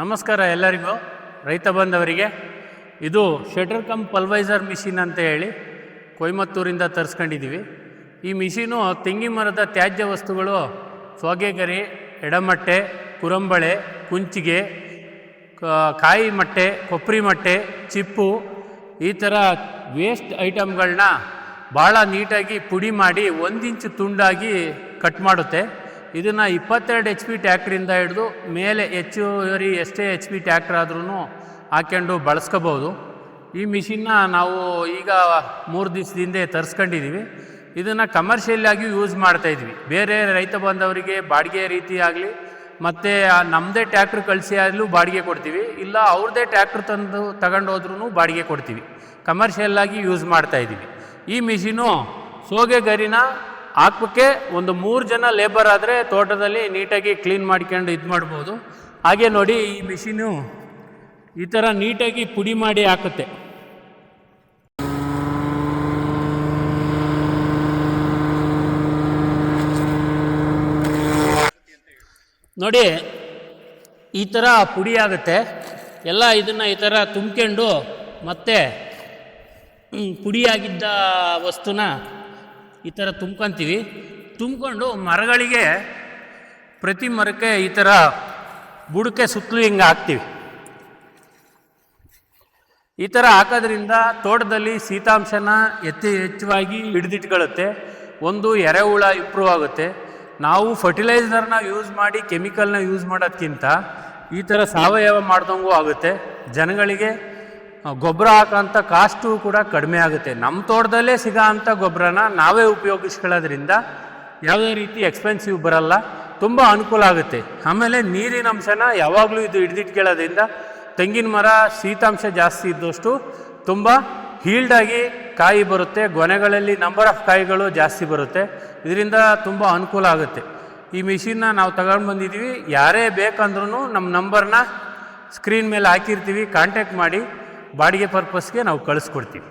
ನಮಸ್ಕಾರ ಎಲ್ಲರಿಗೂ, ರೈತ ಬಂದವರಿಗೆ. ಇದು ಶಟರ್ ಕಮ್ ಪಲ್ವೈಸರ್ ಮಿಷಿನ್ ಅಂತ ಹೇಳಿ ಕೊಯಮತ್ತೂರಿಂದ ತರಿಸ್ಕೊಂಡಿದ್ದೀವಿ. ಈ ಮಿಷಿನು ತೆಂಗಿನ ಮರದ ತ್ಯಾಜ್ಯ ವಸ್ತುಗಳು, ಸೋಗೆಗರಿ, ಎಡಮಟ್ಟೆ, ಕುರಂಬಳೆ, ಕುಂಚಿಗೆ, ಕಾಯಿ ಮಟ್ಟೆ, ಕೊಬ್ಬರಿ ಮಟ್ಟೆ, ಚಿಪ್ಪು, ಈ ಥರ ವೇಸ್ಟ್ ಐಟಮ್ಗಳನ್ನ ಭಾಳ ನೀಟಾಗಿ ಪುಡಿ ಮಾಡಿ 1 ಇಂಚು ತುಂಡಾಗಿ ಕಟ್ ಮಾಡುತ್ತೆ. ಇದನ್ನು 22 HP ಟ್ಯಾಕ್ಟ್ರಿಂದ ಹಿಡಿದು ಮೇಲೆ ಹೆಚ್ಚುವರಿ ಎಷ್ಟೇ HP ಟ್ಯಾಕ್ಟ್ರ್ ಆದ್ರೂ ಹಾಕ್ಕೊಂಡು ಬಳಸ್ಕೋಬೋದು. ಈ ಮಿಷಿನ್ನ ನಾವು ಈಗ 3 ದಿವಸದಿಂದ ತರಿಸ್ಕೊಂಡಿದ್ದೀವಿ. ಇದನ್ನು ಕಮರ್ಷಿಯಲ್ಲಾಗಿ ಯೂಸ್ ಮಾಡ್ತಾಯಿದ್ವಿ. ಬೇರೆ ರೈತ ಬಂದವರಿಗೆ ಬಾಡಿಗೆ ರೀತಿ ಆಗಲಿ, ಮತ್ತು ನಮ್ಮದೇ ಟ್ಯಾಕ್ಟ್ರ್ ಕಳಿಸಿ ಆಗಲೂ ಬಾಡಿಗೆ ಕೊಡ್ತೀವಿ, ಇಲ್ಲ ಅವ್ರದ್ದೇ ಟ್ಯಾಕ್ಟ್ರ್ ತಗೊಂಡೋದ್ರೂ ಬಾಡಿಗೆ ಕೊಡ್ತೀವಿ. ಕಮರ್ಷಿಯಲ್ಲಾಗಿ ಯೂಸ್ ಮಾಡ್ತಾಯಿದ್ದೀವಿ. ಈ ಮಿಷಿನು ಸೋಗೆಗರಿನ ಹಾಕೋಕ್ಕೆ ಒಂದು 3 ಜನ ಲೇಬರ್ ಆದರೆ ತೋಟದಲ್ಲಿ ನೀಟಾಗಿ ಕ್ಲೀನ್ ಮಾಡ್ಕೊಂಡು ಇದು ಮಾಡ್ಬೋದು. ಹಾಗೆ ನೋಡಿ, ಈ ಮಿಷಿನು ಈ ಥರ ನೀಟಾಗಿ ಪುಡಿ ಮಾಡಿ ಹಾಕುತ್ತೆ. ನೋಡಿ, ಈ ಥರ ಪುಡಿ ಆಗುತ್ತೆ. ಎಲ್ಲ ಇದನ್ನು ಈ ಥರ ತುಂಬ್ಕೊಂಡು ಮತ್ತೆ ಪುಡಿಯಾಗಿದ್ದ ವಸ್ತುನ ಈ ಥರ ತುಂಬ್ಕೊತೀವಿ. ತುಂಬಿಕೊಂಡು ಮರಗಳಿಗೆ, ಪ್ರತಿ ಮರಕ್ಕೆ ಈ ಥರ ಬುಡಕ್ಕೆ ಸುತ್ತಲೂ ಹಿಂಗೆ ಹಾಕ್ತೀವಿ. ಈ ಥರ ಹಾಕೋದ್ರಿಂದ ತೋಟದಲ್ಲಿ ಶೀತಾಂಶನ ಹೆಚ್ಚವಾಗಿ ಹಿಡಿದಿಟ್ಕೊಳ್ಳುತ್ತೆ. ಒಂದು ಎರೆಹುಳ ಇಂಪ್ರೂವ್ ಆಗುತ್ತೆ. ನಾವು ಫರ್ಟಿಲೈಸರ್ನ ಯೂಸ್ ಮಾಡಿ ಕೆಮಿಕಲ್ನ ಯೂಸ್ ಮಾಡೋದ್ಕಿಂತ ಈ ಥರ ಸಾವಯವ ಮಾಡ್ದಂಗೂ ಆಗುತ್ತೆ. ಜನಗಳಿಗೆ ಗೊಬ್ಬರ ಹಾಕೋಂಥ ಕಾಸ್ಟು ಕೂಡ ಕಡಿಮೆ ಆಗುತ್ತೆ. ನಮ್ಮ ತೋಟದಲ್ಲೇ ಸಿಗೋ ಅಂಥ ಗೊಬ್ಬರನ ನಾವೇ ಉಪಯೋಗಿಸ್ಕೊಳ್ಳೋದ್ರಿಂದ ಯಾವುದೇ ರೀತಿ ಎಕ್ಸ್ಪೆನ್ಸಿವ್ ಬರಲ್ಲ, ತುಂಬ ಅನುಕೂಲ ಆಗುತ್ತೆ. ಆಮೇಲೆ ನೀರಿನ ಅಂಶನ ಯಾವಾಗಲೂ ಇದು ಹಿಡಿದಿಟ್ಕೊಳ್ಳೋದ್ರಿಂದ ತೆಂಗಿನ ಮರ ಶೀತಾಂಶ ಜಾಸ್ತಿ ಇದ್ದಷ್ಟು ತುಂಬ ಹೀಲ್ಡಾಗಿ ಕಾಯಿ ಬರುತ್ತೆ. ಗೊನೆಗಳಲ್ಲಿ ನಂಬರ್ ಆಫ್ ಕಾಯಿಗಳು ಜಾಸ್ತಿ ಬರುತ್ತೆ. ಇದರಿಂದ ತುಂಬ ಅನುಕೂಲ ಆಗುತ್ತೆ. ಈ ಮಿಷಿನ್ನ ನಾವು ತಗೊಂಡು ಬಂದಿದ್ದೀವಿ. ಯಾರೇ ಬೇಕಂದ್ರೂ ನಮ್ಮ ನಂಬರ್ನ ಸ್ಕ್ರೀನ್ ಮೇಲೆ ಹಾಕಿರ್ತೀವಿ, ಕಾಂಟ್ಯಾಕ್ಟ್ ಮಾಡಿ ಬಾಡಿಗೆ ಪರ್ಪಸ್ಗೆ ನಾವು ಕಳಿಸ್ಕೊಡ್ತೀವಿ.